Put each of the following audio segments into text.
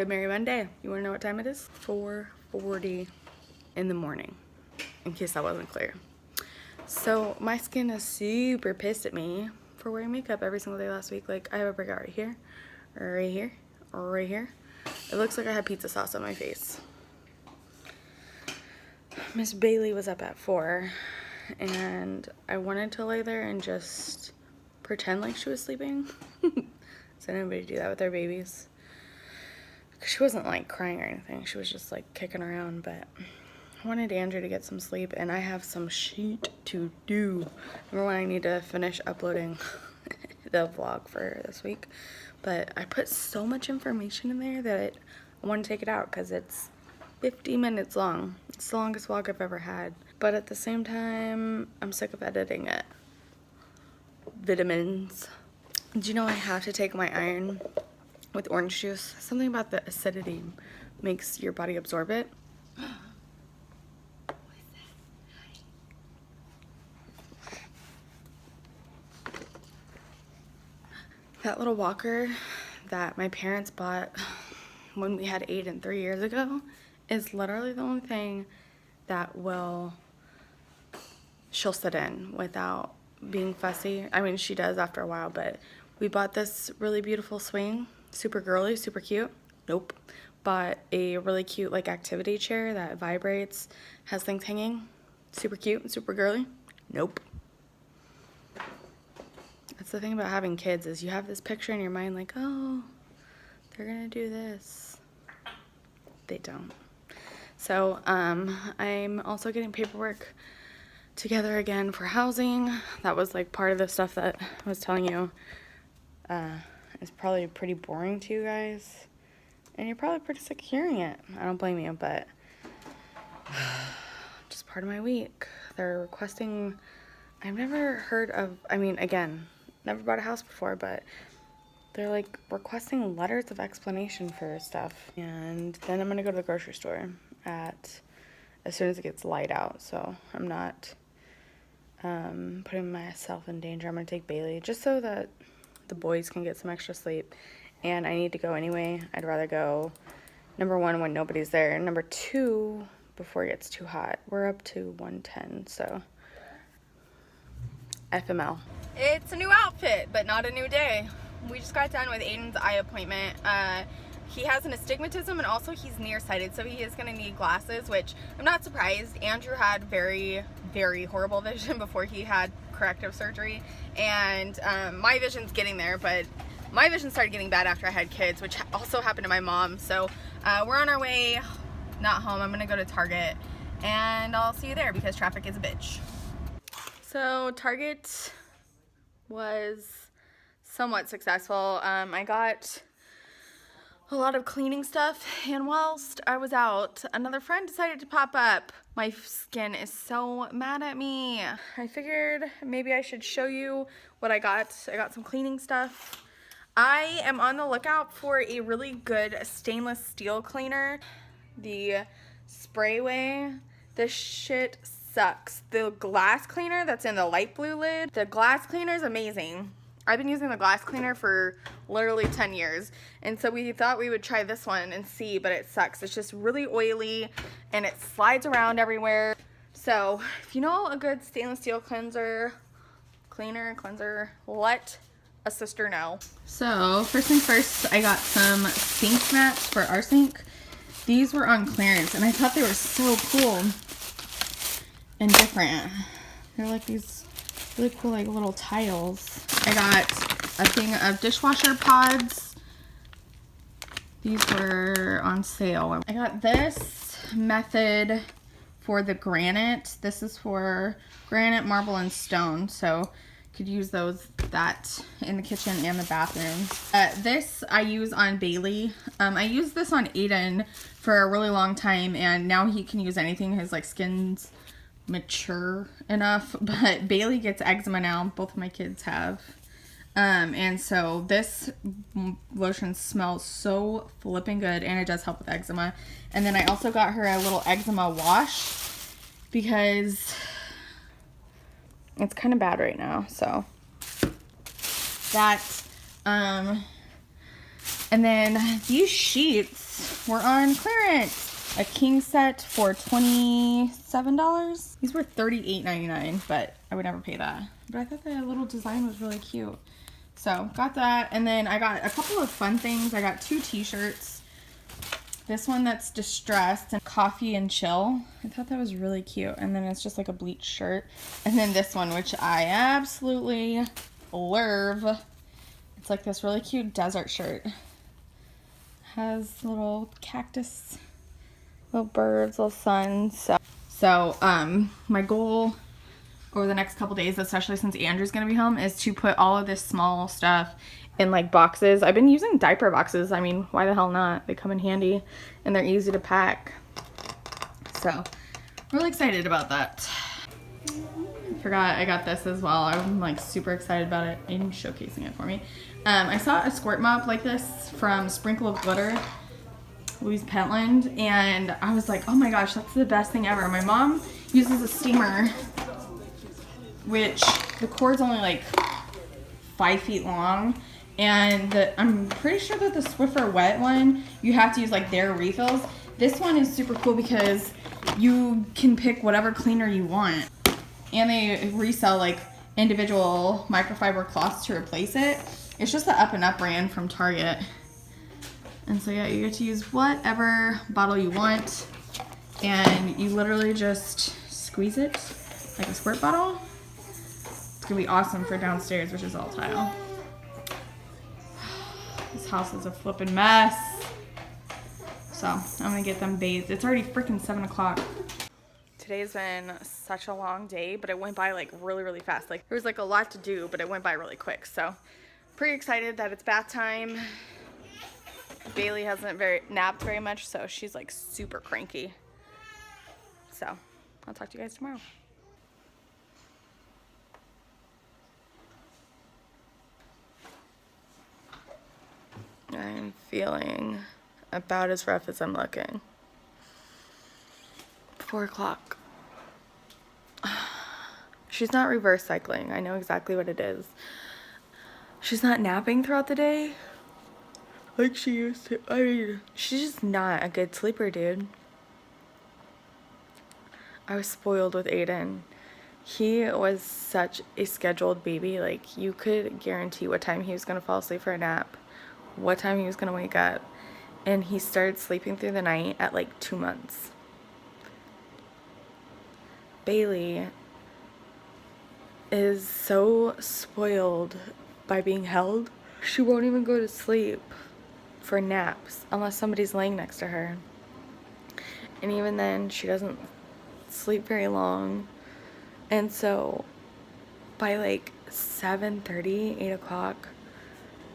Good Merry Monday. You wanna know what time it is? 4:40 in the morning, in case that wasn't clear. So my skin is super pissed at me for wearing makeup every single day last week. Like, I have a breakout right here, right here, right here. It looks like I had pizza sauce on my face. Miss Bailey was up at 4 and I wanted to lay there and just pretend like she was sleeping. Does anybody do that with their babies? She wasn't like crying or anything. She was just like kicking around, but I wanted Andrew to get some sleep and I have some shit to do. Remember when I need to finish uploading the vlog for this week? But I put so much information in there that I want to take it out because it's 50 minutes long. It's the longest vlog I've ever had. But at the same time, I'm sick of editing it. Vitamins. Do you know I have to take my iron with orange juice? Something about the acidity makes your body absorb it. That little walker that my parents bought when we had Aiden 3 years ago is literally the only thing that she'll sit in without being fussy. I mean, she does after a while, but we bought this really beautiful swing, super girly, super cute. Nope. Bought a really cute like activity chair that vibrates, has things hanging, super cute, super girly. Nope. That's the thing about having kids is you have this picture in your mind like, oh, they're gonna do this. They don't. So I'm also getting paperwork together again for housing. That was like part of the stuff that I was telling you is probably pretty boring to you guys. And you're probably pretty sick of hearing it. I don't blame you, but just part of my week. They're requesting, I've never heard of, I mean, again, never bought a house before, but they're like requesting letters of explanation for stuff. And then I'm gonna go to the grocery store as soon as it gets light out, so I'm not putting myself in danger. I'm gonna take Bailey just so that the boys can get some extra sleep. And I need to go anyway. I'd rather go, number one, when nobody's there, and number two, before it gets too hot. We're up to 110, so FML. It's a new outfit, but not a new day. We just got done with Aiden's eye appointment. He has an astigmatism and also he's nearsighted, so he is going to need glasses, which I'm not surprised. Andrew had very, very horrible vision before he had corrective surgery, and my vision's getting there, but my vision started getting bad after I had kids, which also happened to my mom. So we're on our way, not home. I'm going to go to Target, and I'll see you there because traffic is a bitch. So Target was somewhat successful. I got a lot of cleaning stuff, and whilst I was out, another friend decided to pop up. My skin is so mad at me. I figured maybe I should show you what I got. I got some cleaning stuff. I am on the lookout for a really good stainless steel cleaner. The Sprayway. This shit sucks. The glass cleaner that's in the light blue lid, the glass cleaner is amazing. I've been using the glass cleaner for literally 10 years. And so we thought we would try this one and see, but it sucks. It's just really oily and it slides around everywhere. So if you know a good stainless steel cleanser, let a sister know. So first things first, I got some sink mats for our sink. These were on clearance and I thought they were so cool and different. They're like these really cool like little tiles. I got a thing of dishwasher pods. These were on sale. I got this method for the granite. This is for granite, marble, and stone. So could use that in the kitchen and the bathroom. This I use on Bailey. I used this on Aiden for a really long time, and now he can use anything. His like skin's mature enough, but Bailey gets eczema now. Both of my kids have. And so this lotion smells so flipping good, and it does help with eczema. And then I also got her a little eczema wash because it's kind of bad right now. So that And then these sheets were on clearance. A king set for $27. These were $38.99, but I would never pay that. But I thought the little design was really cute. So got that. And then I got a couple of fun things. I got 2 t-shirts. This one that's distressed and coffee and chill. I thought that was really cute. And then it's just like a bleached shirt. And then this one, which I absolutely love. It's like this really cute desert shirt. Has little cactus, little birds, little sun. So my goal over the next couple days, especially since Andrew's gonna be home, is to put all of this small stuff in like boxes. I've been using diaper boxes. I mean, why the hell not? They come in handy and they're easy to pack. So really excited about that. I forgot I got this as well. I'm like super excited about it and showcasing it for me. I saw a squirt mop like this from Sprinkle of Glitter, Louise Pentland, and I was like, oh my gosh, that's the best thing ever. My mom uses a steamer, which the cord's only like 5 feet long, and I'm pretty sure that the Swiffer wet one, you have to use like their refills. This one is super cool because you can pick whatever cleaner you want, and they resell like individual microfiber cloths to replace it. It's just the Up and Up brand from Target. And so yeah, you get to use whatever bottle you want, and you literally just squeeze it like a squirt bottle. It's gonna be awesome for downstairs, which is all tile. This house is a flippin' mess. So I'm gonna get them bathed. It's already freaking 7 o'clock. Today's been such a long day, but it went by like really fast. Like there was like a lot to do, but it went by really quick. So pretty excited that it's bath time. Bailey hasn't napped very much, so she's like super cranky. So I'll talk to you guys tomorrow. I'm feeling about as rough as I'm looking. 4 o'clock. She's not reverse cycling. I know exactly what it is. She's not napping throughout the day like she used to. I mean, she's just not a good sleeper, dude. I was spoiled with Aiden. He was such a scheduled baby. Like, you could guarantee what time he was going to fall asleep for a nap, what time he was going to wake up. And he started sleeping through the night at like 2 months. Bailey is so spoiled by being held. She won't even go to sleep for naps unless somebody's laying next to her. And even then, she doesn't sleep very long. And so by like 7:30, 8 o'clock,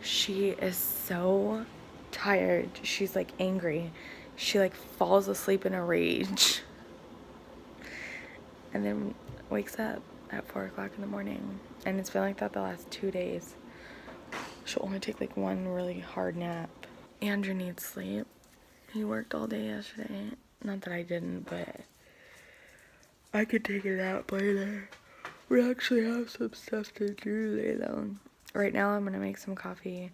she is so tired. She's like angry. She like falls asleep in a rage. And then wakes up at 4 o'clock in the morning. And it's been like that the last 2 days. She'll only take like one really hard nap. Andrew needs sleep. He worked all day yesterday. Not that I didn't, but I could take a nap later. We actually have some stuff to do later. Right now I'm gonna make some coffee.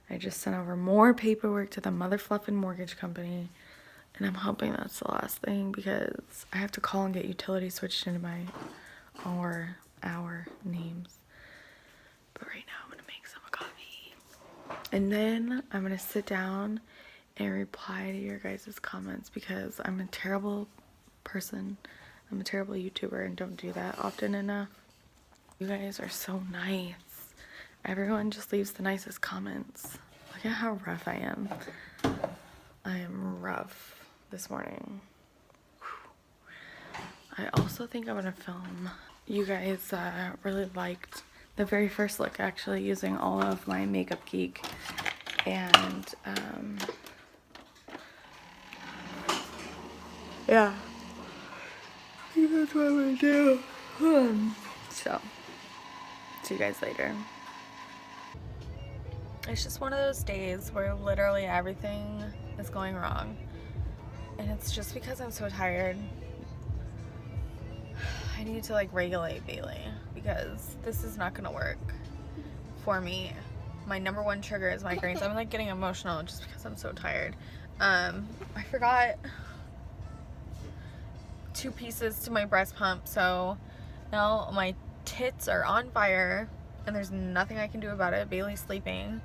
I just sent over more paperwork to the motherfluffin' mortgage company. And I'm hoping that's the last thing because I have to call and get utilities switched into my our names. But right now I'm gonna make some coffee. And then I'm gonna sit down and reply to your guys' comments because I'm a terrible person. I'm a terrible YouTuber and don't do that often enough. You guys are so nice. Everyone just leaves the nicest comments. Look at how rough I am. I am rough this morning. Whew. I also think I'm gonna film. You guys really liked the very first look, actually, using all of my Makeup Geek. And yeah, I think that's what I'm gonna do. So, see you guys later. It's just one of those days where literally everything is going wrong. And it's just because I'm so tired. I need to like regulate Bailey because this is not gonna work for me, my number one trigger is migraines. I'm like getting emotional just because I'm so tired. I forgot 2 pieces to my breast pump, so now my tits are on fire and there's nothing I can do about it. Bailey's sleeping,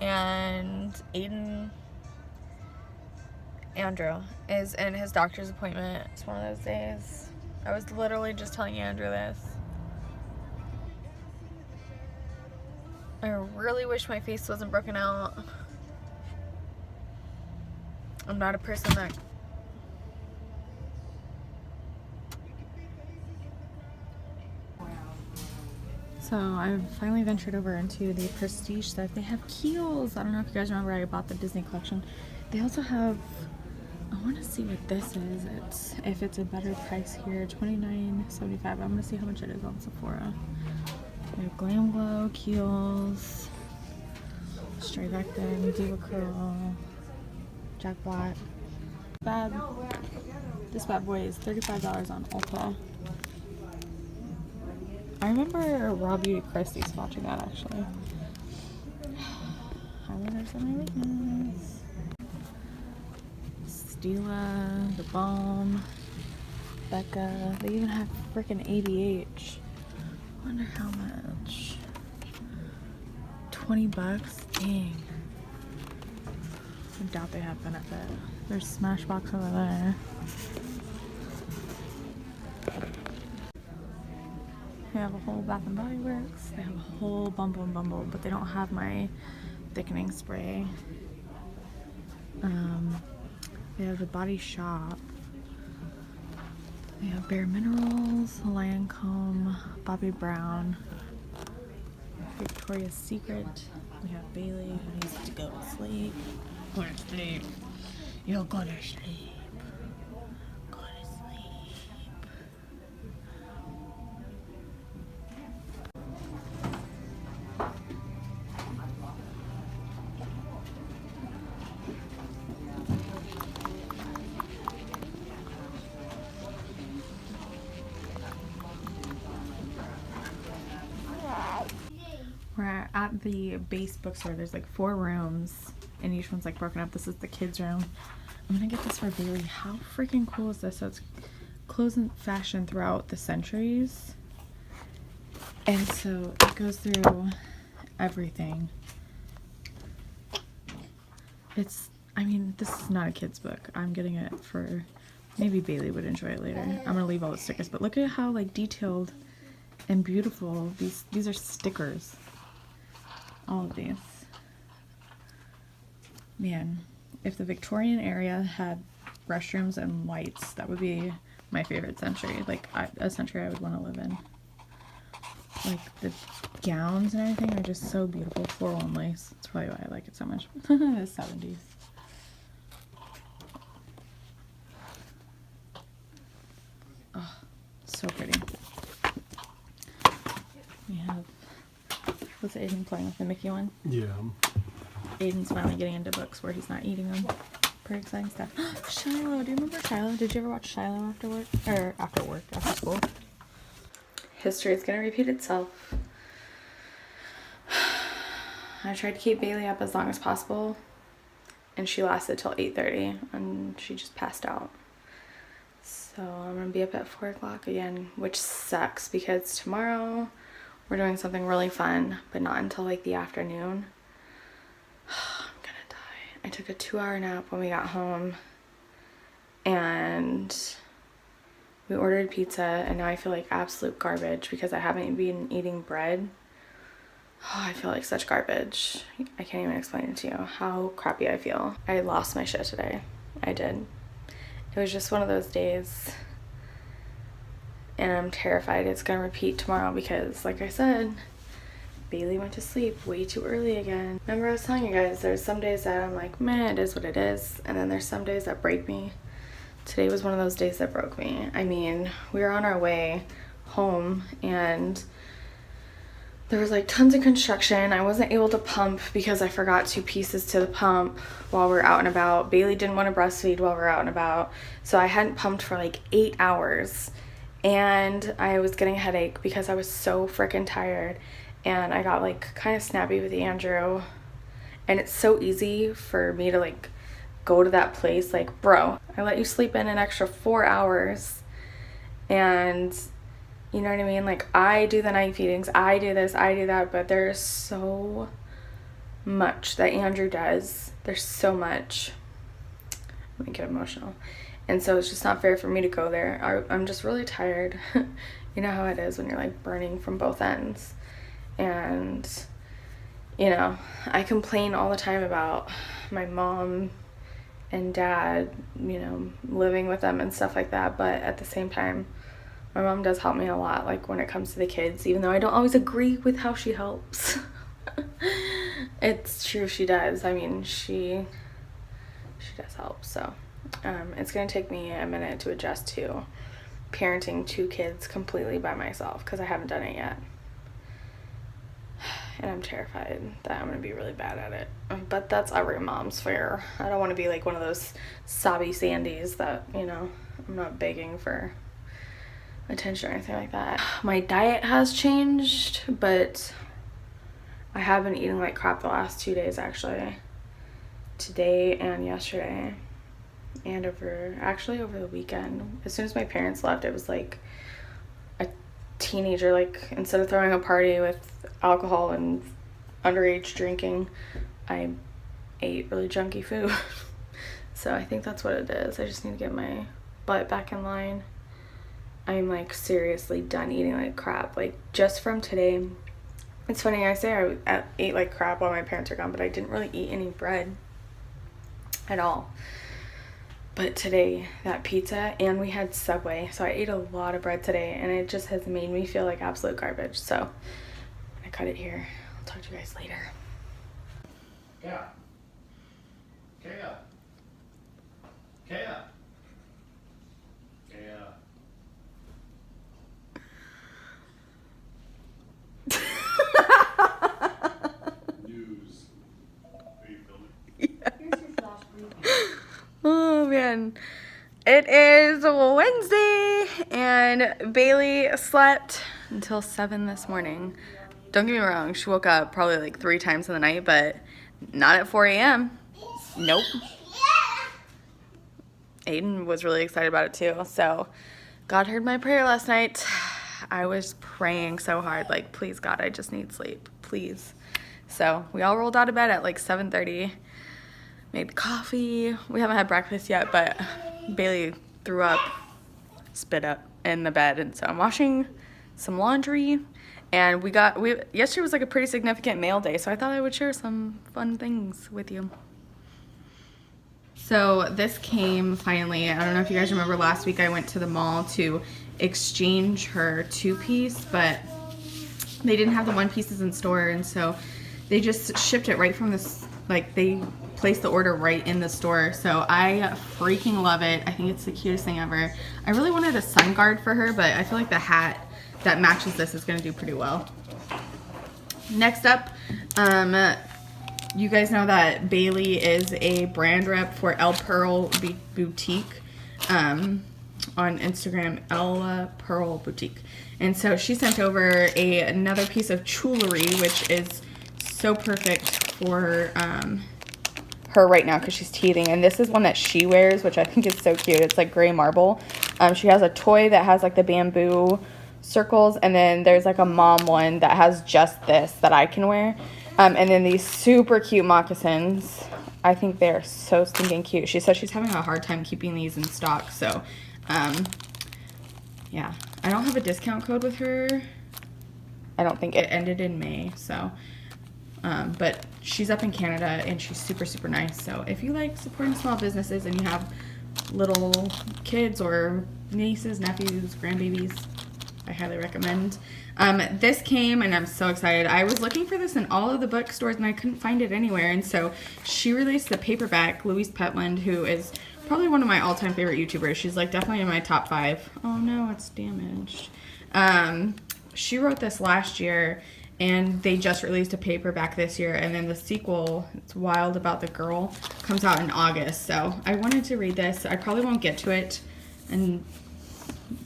and Andrew is in his doctor's appointment. It's one of those days. I was literally just telling Andrew this. I really wish my face wasn't broken out. I'm not a person that... So I've finally ventured over into the prestige stuff. They have Kiehl's. I don't know if you guys remember, I bought the Disney collection. They also have, I want to see what this is. If it's a better price here, $29.75. I'm going to see how much it is on Sephora. We have Glam Glow, Kiehl's, Straight Back Then, Diva Curl, Jack Black. This bad boy is $35 on Ulta. I remember Raw Beauty Christie's watching that actually. Highlighters are my weakness. Stila, The Balm, Becca. They even have freaking ABH. Wonder how much. 20 bucks? Dang. I doubt they have Benefit. There's Smashbox over there. They have a whole Bath and Body Works. They have a whole Bumble and Bumble, but they don't have my thickening spray. They have the Body Shop. We have Bare Minerals, Lancome, Bobbi Brown, Victoria's Secret. We have Bailey, who needs to go to sleep. Go to sleep. You'll go to sleep. Go to sleep. We're at the base bookstore. There's like 4 rooms and each one's like broken up. This is the kids room. I'm gonna get this for Bailey. How freaking cool is this? So it's clothes and fashion throughout the centuries, and so it goes through everything. I mean, this is not a kid's book. I'm getting it for, maybe Bailey would enjoy it later. I'm gonna leave all the stickers, but look at how like detailed and beautiful these are stickers. All of these. Man, if the Victorian era had restrooms and lights, that would be my favorite century. Like a century I would want to live in. Like the gowns and everything are just so beautiful. 4-1 lace. That's probably why I like it so much. The 70s. Oh, so pretty. We have, what's Aiden playing with, the Mickey one? Yeah. Aiden's finally getting into books where he's not eating them. Pretty exciting stuff. Shiloh, do you remember Shiloh? Did you ever watch Shiloh after work? Or after school? History is gonna repeat itself. I tried to keep Bailey up as long as possible, and she lasted till 8:30, and she just passed out. So I'm gonna be up at 4 o'clock again, which sucks because tomorrow we're doing something really fun, but not until like the afternoon. I'm gonna die. I took a 2-hour nap when we got home, and we ordered pizza, and now I feel like absolute garbage because I haven't been eating bread. Oh, I feel like such garbage. I can't even explain it to you how crappy I feel. I lost my shit today. I did. It was just one of those days, and I'm terrified it's gonna repeat tomorrow because, like I said, Bailey went to sleep way too early again. Remember I was telling you guys, there's some days that I'm like, man, it is what it is, and then there's some days that break me. Today was one of those days that broke me. I mean, we were on our way home, and there was like tons of construction. I wasn't able to pump because I forgot 2 pieces to the pump while we were out and about. Bailey didn't want to breastfeed while we were out and about, so I hadn't pumped for like 8 hours, and I was getting a headache because I was so freaking tired. and I got like kind of snappy with Andrew, and it's so easy for me to like go to that place like, bro, I let you sleep in an extra 4 hours, and you know what I mean, like I do the night feedings, I do this, I do that, but there's so much that Andrew does. There's so much. I'm gonna get emotional. And so it's just not fair for me to go there. I'm just really tired. You know how it is when you're like burning from both ends. And, you know, I complain all the time about my mom and dad, you know, living with them and stuff like that. But at the same time, my mom does help me a lot, like when it comes to the kids, even though I don't always agree with how she helps. It's true, she does. I mean, she does help. So it's gonna take me a minute to adjust to parenting 2 kids completely by myself, because I haven't done it yet, and I'm terrified that I'm gonna be really bad at it. But that's every mom's fear. I don't want to be like one of those sobby Sandys that, you know, I'm not begging for attention or anything like that. My diet has changed, but I have been eating like crap the last 2 days, actually. Today and yesterday, and over the weekend. As soon as my parents left, it was like a teenager, like instead of throwing a party with alcohol and underage drinking, I ate really junky food. So I think that's what it is. I just need to get my butt back in line. I'm like seriously done eating like crap. Like just from today, it's funny, I say I ate like crap while my parents are gone, but I didn't really eat any bread at all. But today, that pizza, and we had Subway, so I ate a lot of bread today, and it just has made me feel like absolute garbage. So I cut it here. I'll talk to you guys later. Yeah. Kaya. Kaya. Kaya. News. Are you filming? Oh man, it is Wednesday and Bailey slept until 7 this morning. Don't get me wrong, she woke up probably like 3 times in the night, but not at 4 a.m. Nope. Aiden was really excited about it too. So God heard my prayer last night. I was praying so hard, like, please God, I just need sleep, please. So we all rolled out of bed at like 7:30. Made coffee. We haven't had breakfast yet, but Bailey threw up, spit up in the bed, and so I'm washing some laundry. And yesterday was like a pretty significant mail day, so I thought I would share some fun things with you. So this came finally. I don't know if you guys remember last week I went to the mall to exchange her 2-piece, but they didn't have the 1-pieces in store, and so they just shipped it right from this, like they placed the order right in the store. So I freaking love it. I think it's the cutest thing ever. I really wanted a sun guard for her, but I feel like the hat that matches this is gonna do pretty well. Next up, you guys know that Bailey is a brand rep for El Pearl Boutique on Instagram, El Pearl Boutique. And so she sent over another piece of jewelry, which is so perfect for her right now because she's teething. And this is one that she wears, which I think is so cute. It's like gray marble. She has a toy that has like the bamboo circles, and then there's like a mom one that has just this that I can wear. And then these super cute moccasins. I think they're so stinking cute. She said she's having a hard time keeping these in stock. So, yeah. I don't have a discount code with her. I don't think it ended in May. So, but she's up in Canada and she's super, super nice. So if you like supporting small businesses and you have little kids or nieces, nephews, grandbabies, I highly recommend. This came and I'm so excited. I was looking for this in all of the bookstores and I couldn't find it anywhere. And so she released the paperback. Louise Petland, who is probably one of my all-time favorite YouTubers. She's like definitely in my top 5. Oh no, it's damaged. She wrote this last year and they just released a paperback this year. And then the sequel, It's Wild About the Girl, comes out in August. So I wanted to read this. I probably won't get to it and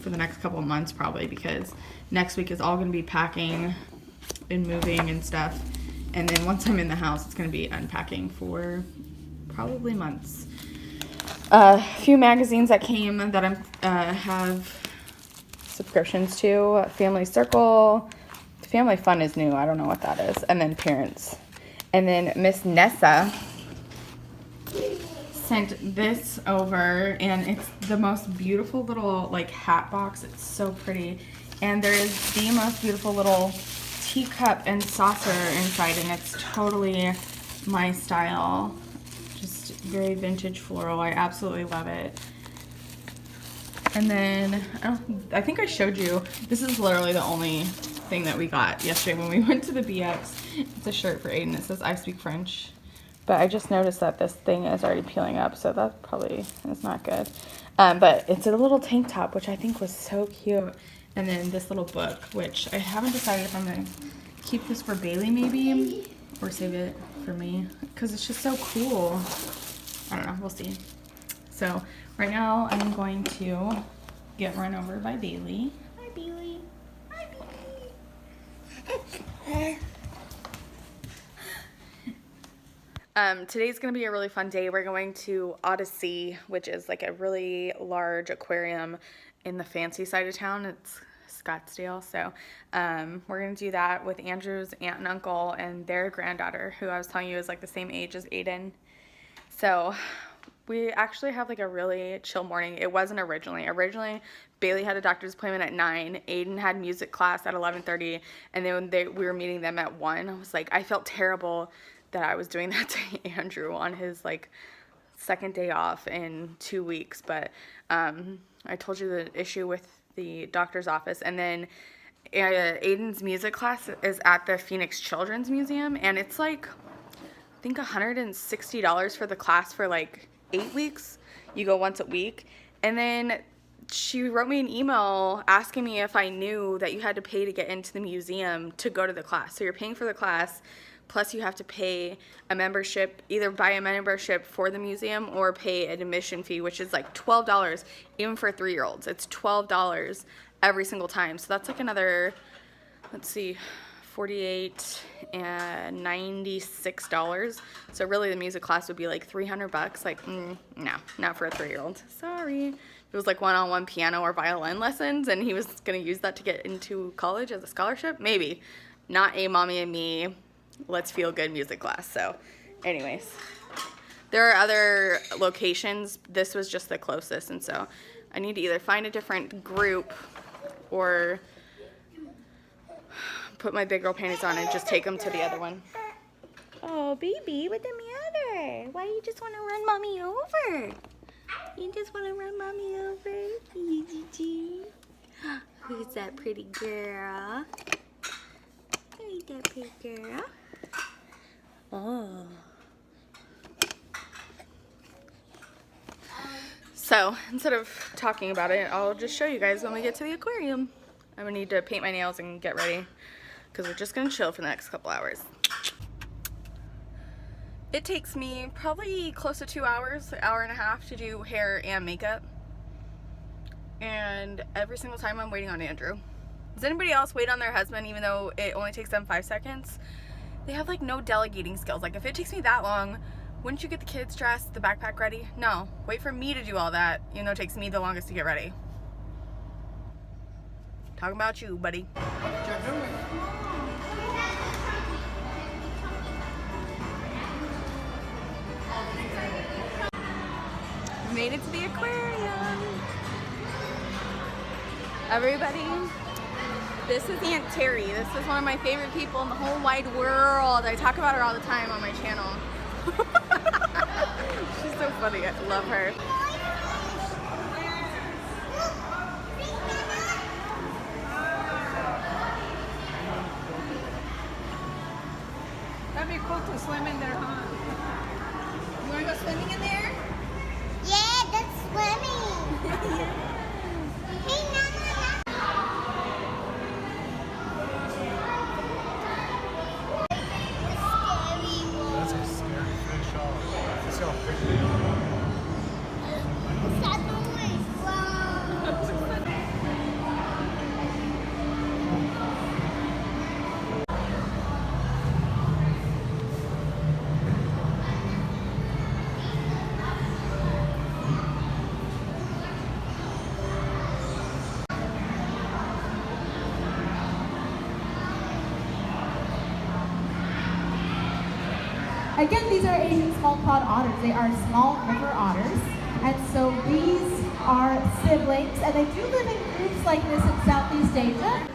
for the next couple of months probably, because next week is all going to be packing and moving and stuff. And then once I'm in the house, it's going to be unpacking for probably months. A few magazines that came that I have subscriptions to. Family Circle. Family Fun is new. I don't know what that is. And then Parents. And then Miss Nessa sent this over, and it's the most beautiful little like hat box. It's so pretty. And there is the most beautiful little teacup and saucer inside, and it's totally my style. Just very vintage floral. I absolutely love it. And then I think I showed you, this is literally the only thing that we got yesterday when we went to the BX. It's a shirt for Aiden. It says I speak French. But I just noticed that this thing is already peeling up, so that probably is not good. But it's a little tank top, which I think was so cute. And then this little book, which I haven't decided if I'm going to keep this for Bailey maybe, or save it for me, because it's just so cool. I don't know, we'll see. So right now I'm going to get run over by Bailey. Hi, Bailey. Hi, Bailey. Today's going to be a really fun day. We're going to Odyssey, which is like a really large aquarium in the fancy side of town. It's Scottsdale. So we're going to do that with Andrew's aunt and uncle and their granddaughter, who I was telling you is like the same age as Aiden. So we actually have like a really chill morning. It wasn't originally. Originally, Bailey had a doctor's appointment at 9. Aiden had music class at 11:30. And then we were meeting them at 1. I was like, I felt terrible that I was doing that to Andrew on his like second day off in 2 weeks. But I told you the issue with the doctor's office. And then Aiden's music class is at the Phoenix Children's Museum. And it's like, I think $160 for the class for like 8 weeks. You go once a week. And then she wrote me an email asking me if I knew that you had to pay to get into the museum to go to the class. So you're paying for the class, plus you have to pay a membership, either buy a membership for the museum or pay an admission fee, which is like $12, even for 3-year-olds. It's $12 every single time. So that's like another, let's see, $48 and $96. So really the music class would be like $300. Like, no, not for a 3-year-old. Sorry. It was like one-on-one piano or violin lessons, and he was going to use that to get into college as a scholarship. Maybe. Not a mommy and me, let's feel good music class. So anyways, there are other locations. This was just the closest, and so I need to either find a different group or put my big girl panties on and just take them to the other one. Oh, baby, what's the matter? Why you just want to run mommy over? You just want to run mommy over? Who's that pretty girl? Who's that pretty girl? Oh. So, instead of talking about it, I'll just show you guys when we get to the aquarium. I'm going to need to paint my nails and get ready, because we're just going to chill for the next couple hours. It takes me probably close to 2 hours, an hour and a half to do hair and makeup. And every single time I'm waiting on Andrew. Does anybody else wait on their husband even though it only takes them 5 seconds? They have like no delegating skills. Like if it takes me that long, wouldn't you get the kids dressed, the backpack ready? No, wait for me to do all that, even though it takes me the longest to get ready. Talking about you, buddy. We made it to the aquarium. Everybody, this is Aunt Terry. This is one of my favorite people in the whole wide world. I talk about her all the time on my channel. She's so funny. I love her. That'd be cool to swim in there, huh? You want to go swimming in there? Yeah, that's swimming. Hey, Nana. That's a scary fish off. Let's see how big they are. Again, these are Asian small clawed otters. They are small river otters. And so these are siblings, and they do live in groups like this in Southeast Asia.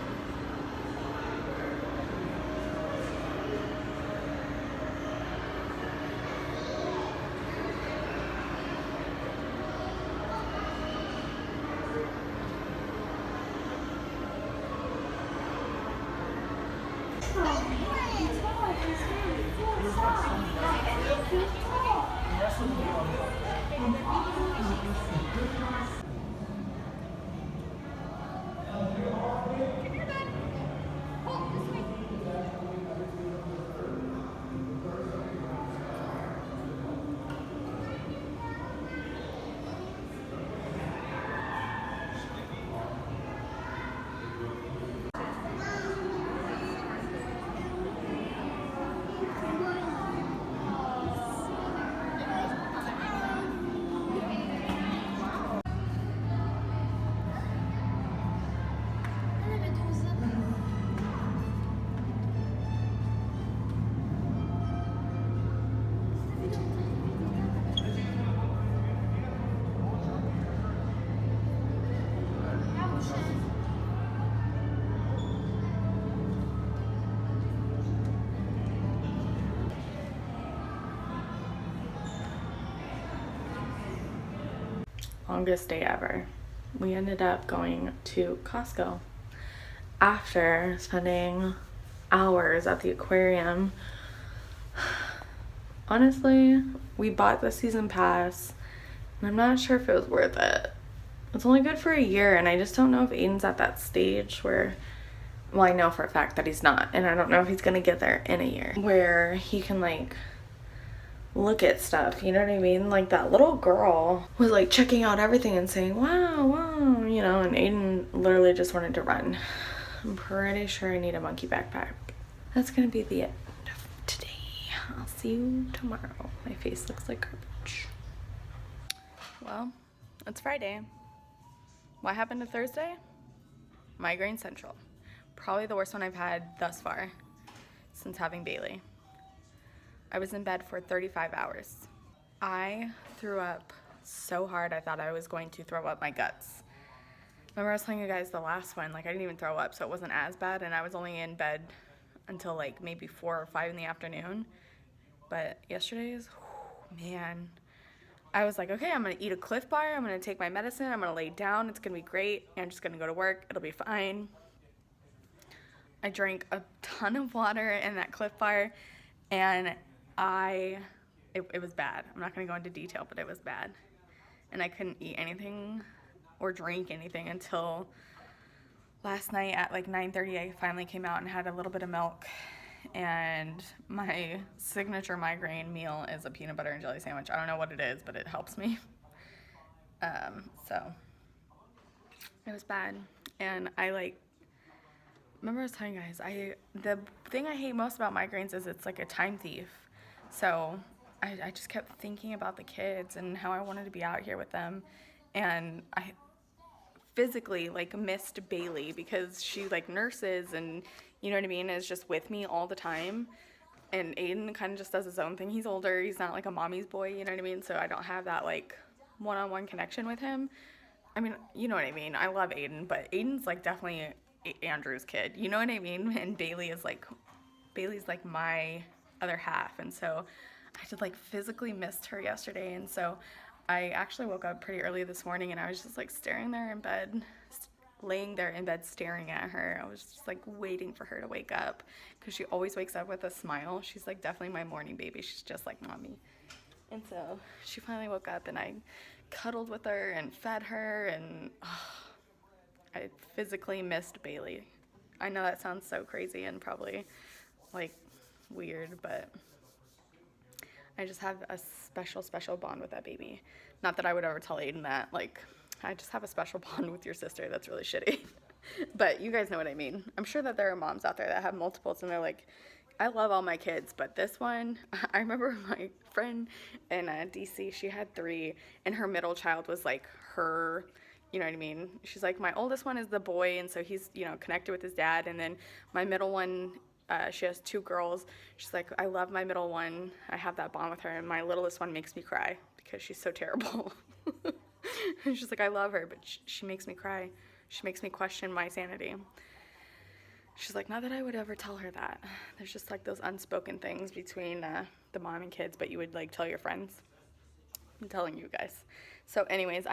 Longest day ever. We ended up going to Costco after spending hours at the aquarium. Honestly, we bought the season pass and I'm not sure if it was worth it. It's only good for a year, and I just don't know if Aiden's at that stage where, well, I know for a fact that he's not, and I don't know if he's gonna get there in a year where he can like look at stuff, you know what I mean? Like that little girl was like checking out everything and saying wow, wow, you know, and Aiden literally just wanted to run. I'm pretty sure I need a monkey backpack. That's gonna be the end of today. I'll see you tomorrow. My face looks like garbage. Well, it's Friday. What happened to Thursday? Migraine Central. Probably the worst one I've had thus far since having Bailey. I was in bed for 35 hours. I threw up so hard I thought I was going to throw up my guts. Remember I was telling you guys the last one, like I didn't even throw up, so it wasn't as bad, and I was only in bed until like maybe 4 or 5 in the afternoon. But yesterday's, man, I was like, okay, I'm gonna eat a Cliff Bar, I'm gonna take my medicine, I'm gonna lay down, it's gonna be great, I'm just gonna go to work, it'll be fine. I drank a ton of water in that Cliff Bar, and it was bad. I'm not gonna go into detail, but it was bad. And I couldn't eat anything or drink anything until last night at like 9:30. I finally came out and had a little bit of milk, and my signature migraine meal is a peanut butter and jelly sandwich. I don't know what it is, but it helps me. So it was bad. And remember I was telling you guys, the thing I hate most about migraines is it's like a time thief. So I just kept thinking about the kids and how I wanted to be out here with them, and I physically like missed Bailey because she like nurses and, you know what I mean, is just with me all the time. And Aiden kind of just does his own thing. He's older, he's not like a mommy's boy, you know what I mean? So I don't have that like one-on-one connection with him. I mean, you know what I mean, I love Aiden, but Aiden's like definitely Andrew's kid, you know what I mean? And Bailey's like my other half, and so I just like physically missed her yesterday. And so I actually woke up pretty early this morning, and I was just like staring there in bed, laying there in bed staring at her. I was just like waiting for her to wake up, because she always wakes up with a smile. She's like definitely my morning baby. She's just like mommy. And so she finally woke up, and I cuddled with her and fed her, and I physically missed Bailey. I know that sounds so crazy and probably like weird, but I just have a special bond with that baby. Not that I would ever tell Aiden that, like, I just have a special bond with your sister. That's really shitty. But you guys know what I mean. I'm sure that there are moms out there that have multiples and they're like, I love all my kids, but this one, I remember my friend in DC, she had 3, and her middle child was like her, you know what I mean? She's like, my oldest one is the boy, and so he's, you know, connected with his dad, and then my middle one, She has 2 girls. She's like, I love my middle one. I have that bond with her, and my littlest one makes me cry because she's so terrible. And she's like, I love her, but she makes me cry. She makes me question my sanity. She's like, not that I would ever tell her that. There's just like those unspoken things between the mom and kids, but you would like tell your friends. I'm telling you guys. So anyways,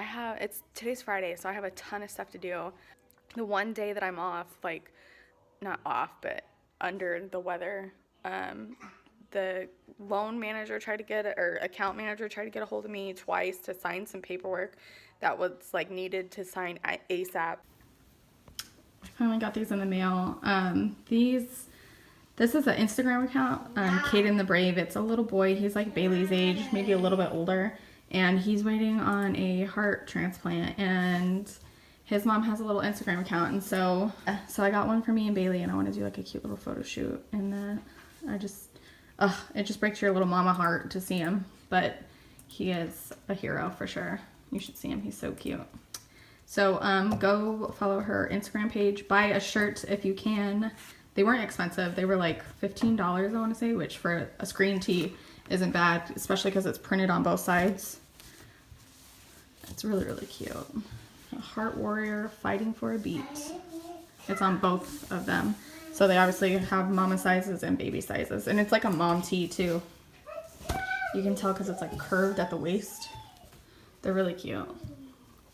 today's Friday, so I have a ton of stuff to do. The one day that I'm off, like, not off, but under the weather, the loan manager account manager tried to get a hold of me twice to sign some paperwork that was like needed to sign ASAP. I finally got these in the mail. This is an Instagram account, Caden the Brave. It's a little boy. He's like Bailey's age, maybe a little bit older, and he's waiting on a heart transplant, and his mom has a little Instagram account, and so I got one for me and Bailey, and I want to do like a cute little photo shoot, and it just breaks your little mama heart to see him, but he is a hero for sure. You should see him. He's so cute. So go follow her Instagram page. Buy a shirt if you can. They weren't expensive. They were like $15, I want to say, which for a screen tee isn't bad, especially because it's printed on both sides. It's really, really cute. A heart warrior fighting for a beat. It's on both of them. So they obviously have mama sizes and baby sizes. And it's like a mom tee too. You can tell because it's like curved at the waist. They're really cute.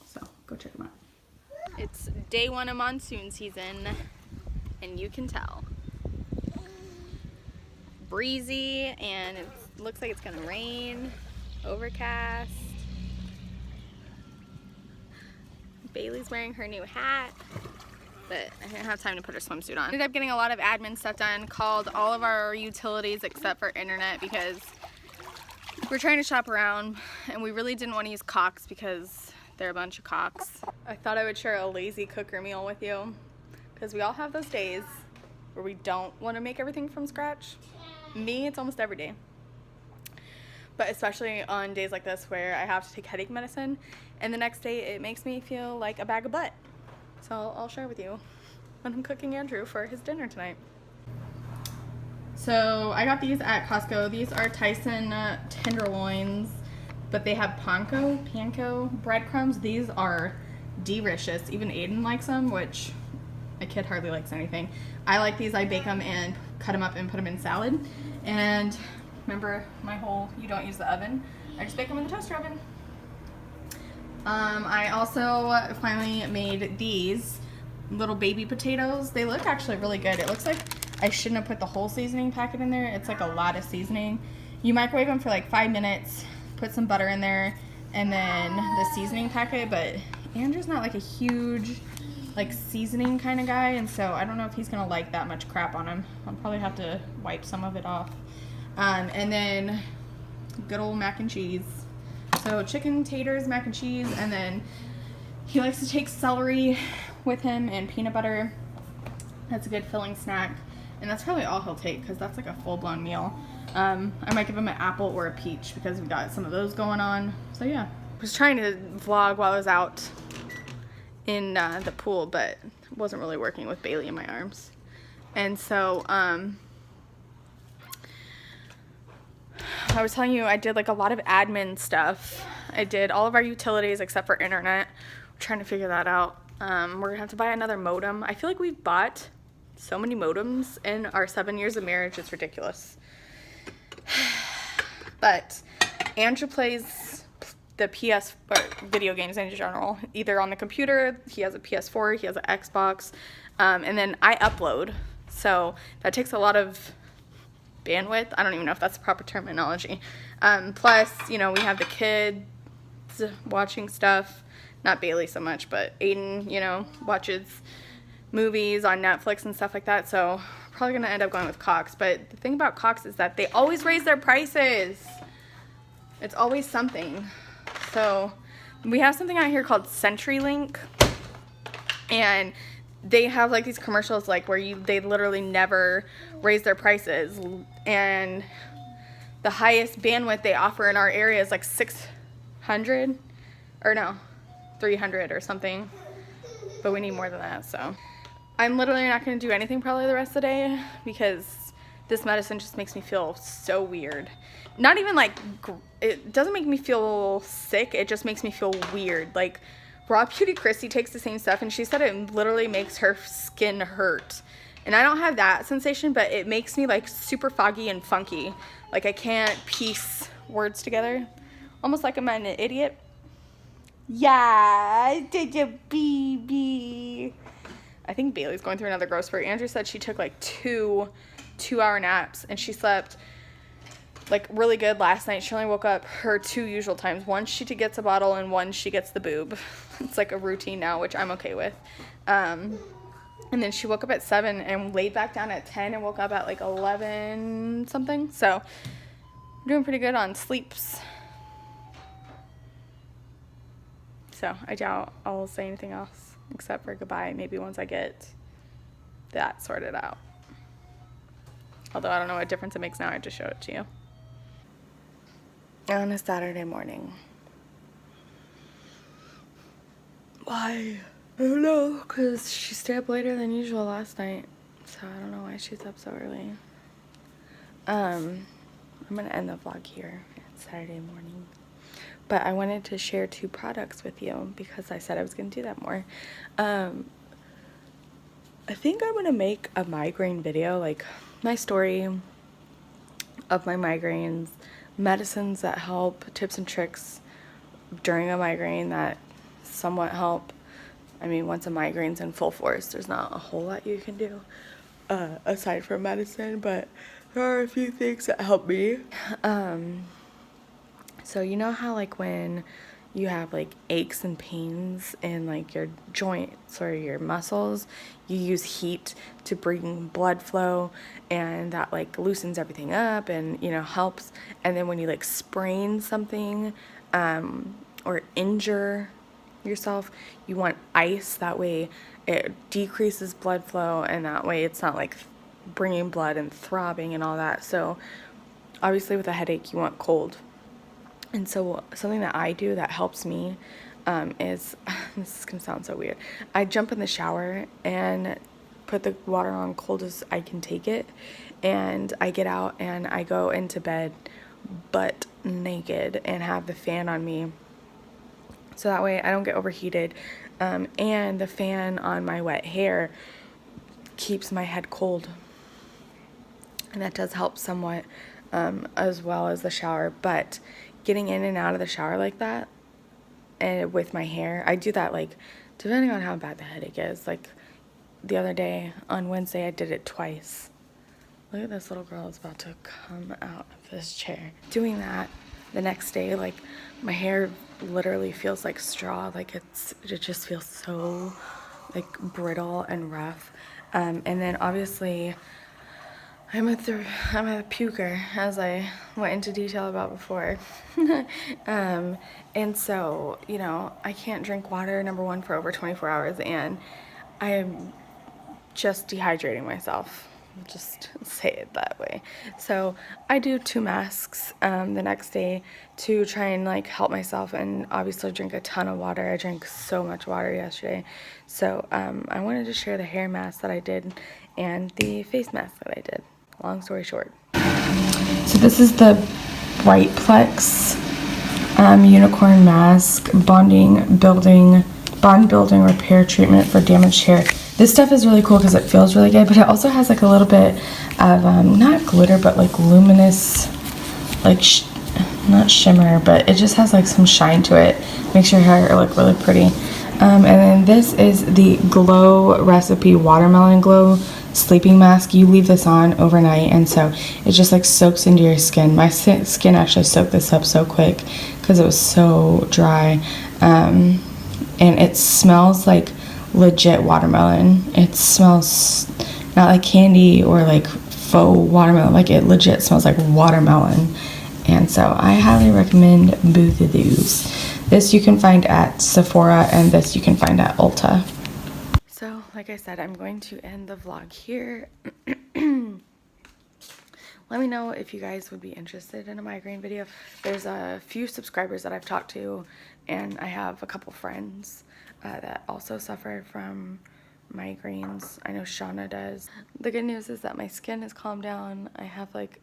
So go check them out. It's day 1 of monsoon season, and you can tell. Breezy, and it looks like it's gonna rain. Overcast. Bailey's wearing her new hat, but I didn't have time to put her swimsuit on. Ended up getting a lot of admin stuff done, called all of our utilities except for internet because we're trying to shop around, and we really didn't want to use Cox because they're a bunch of cocks. I thought I would share a lazy cooker meal with you because we all have those days where we don't want to make everything from scratch. Me, it's almost every day. But especially on days like this where I have to take headache medicine, and the next day it makes me feel like a bag of butt. So I'll share with you when I'm cooking Andrew for his dinner tonight. So I got these at Costco. These are Tyson tenderloins, but they have panko breadcrumbs. These are delicious. Even Aiden likes them, which my kid hardly likes anything. I like these. I bake them and cut them up and put them in salad. And remember my whole, you don't use the oven. I just bake them in the toaster oven. I also finally made these little baby potatoes. They look actually really good. It looks like I shouldn't have put the whole seasoning packet in there. It's like a lot of seasoning. You microwave them for like 5 minutes, put some butter in there, and then the seasoning packet, but Andrew's not like a huge like seasoning kind of guy, and so I don't know if he's gonna like that much crap on him. I'll probably have to wipe some of it off. And then good old mac and cheese. So chicken, taters, mac and cheese, and then he likes to take celery with him and peanut butter. That's a good filling snack. And that's probably all he'll take because that's like a full-blown meal. I might give him an apple or a peach because we got some of those going on. So yeah. I was trying to vlog while I was out in the pool, but it wasn't really working with Bailey in my arms. And so I was telling you I did like a lot of admin stuff. I did all of our utilities except for internet. We're trying to figure that out. We're gonna have to buy another modem. I feel like we've bought so many modems in our 7 years of marriage, it's ridiculous. But Andrew plays the PS or video games in general, either on the computer. He has a PS4, he has an Xbox, and then I upload. So that takes a lot of bandwidth. I don't even know if that's the proper terminology. Plus, you know, we have the kids watching stuff. Not Bailey so much, but Aiden, you know, watches movies on Netflix and stuff like that. So probably gonna end up going with Cox. But the thing about Cox is that they always raise their prices. It's always something. So we have something out here called CenturyLink, and they have like these commercials like where they literally never raise their prices, and the highest bandwidth they offer in our area is like 600 or no 300 or something, but we need more than that. So I'm literally not going to do anything probably the rest of the day because this medicine just makes me feel so weird. Not even like, it doesn't make me feel sick, it just makes me feel weird. Like, Raw Beauty Christy takes the same stuff and she said it literally makes her skin hurt. And I don't have that sensation, but it makes me like super foggy and funky. Like I can't piece words together. Almost like I'm an idiot. Yeah, did you, baby? I think Bailey's going through another growth spurt. Andrew said she took like two 2-hour naps and she slept like really good last night. She only woke up her 2 usual times. One she gets a bottle and one she gets the boob. It's like a routine now, which I'm okay with. And then she woke up at 7 and laid back down at 10 and woke up at like 11 something. So I'm doing pretty good on sleeps. So I doubt I'll say anything else except for goodbye, maybe once I get that sorted out. Although I don't know what difference it makes now, I just showed it to you. On a Saturday morning. Why? I don't know, because she stayed up later than usual last night. So I don't know why she's up so early. I'm going to end the vlog here. It's Saturday morning. But I wanted to share 2 products with you because I said I was going to do that more. I think I'm going to make a migraine video, like my story of my migraines, medicines that help, tips and tricks during a migraine that somewhat help. I mean, once a migraine's in full force, there's not a whole lot you can do aside from medicine, but there are a few things that help me. So you know how like when you have like aches and pains in like your joints or your muscles, you use heat to bring blood flow and that like loosens everything up and, you know, helps. And then when you like sprain something or injure yourself, you want ice. That way it decreases blood flow and that way it's not like bringing blood and throbbing and all that. So obviously with a headache you want cold. And so something that I do that helps me is, this is going to sound so weird, I jump in the shower and put the water on cold as I can take it, and I get out and I go into bed butt naked and have the fan on me, so that way I don't get overheated, and the fan on my wet hair keeps my head cold, and that does help somewhat, as well as the shower. But getting in and out of the shower like that and with my hair, I do that like depending on how bad the headache is. Like the other day on Wednesday I did it twice. Look at this little girl is about to come out of this chair. Doing that the next day, like my hair literally feels like straw. Like it just feels so like brittle and rough. And then obviously I'm a puker, as I went into detail about before. And so, you know, I can't drink water, number one, for over 24 hours, and I am just dehydrating myself. Just say it that way. So I do 2 masks the next day to try and like help myself, and obviously drink a ton of water. I drank so much water yesterday. So I wanted to share the hair mask that I did and the face mask that I did. Long story short. So this is the Brightplex unicorn mask bond building repair treatment for damaged hair. This stuff is really cool because it feels really good, but it also has like a little bit of not glitter but like luminous, like not shimmer, but it just has like some shine to it. Makes your hair look really pretty. And then this is the Glow Recipe Watermelon Glow sleeping mask. You leave this on overnight, and so it just like soaks into your skin. My skin actually soaked this up so quick because it was so dry, and it smells like legit watermelon. It smells not like candy or like faux watermelon, like it legit smells like watermelon. And so I highly recommend both of these. This you can find at Sephora, and this you can find at Ulta. So, like I said, I'm going to end the vlog here. Let me know if you guys would be interested in a migraine video. There's a few subscribers that I've talked to, and I have a couple friends that also suffer from migraines. I know Shauna does. The good news is that my skin has calmed down. I have like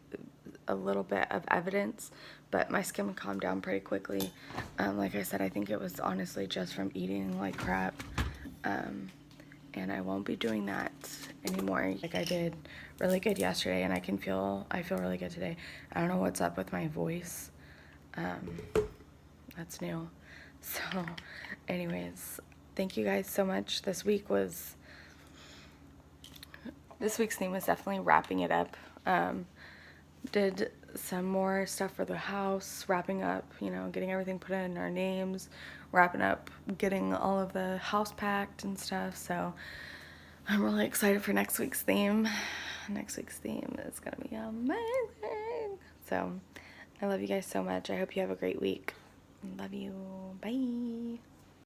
a little bit of evidence, but my skin calmed down pretty quickly. Like I said, I think it was honestly just from eating like crap. And I won't be doing that anymore. Like I did really good yesterday, and I feel really good today. I don't know what's up with my voice. That's new. So anyways, thank you guys so much. This week's theme was definitely wrapping it up. Did some more stuff for the house, wrapping up, you know, getting everything put in our names, wrapping up, getting all of the house packed and stuff. So I'm really excited for next week's theme. Next week's theme is gonna be amazing. So I love you guys so much. I hope you have a great week. Love you. Bye.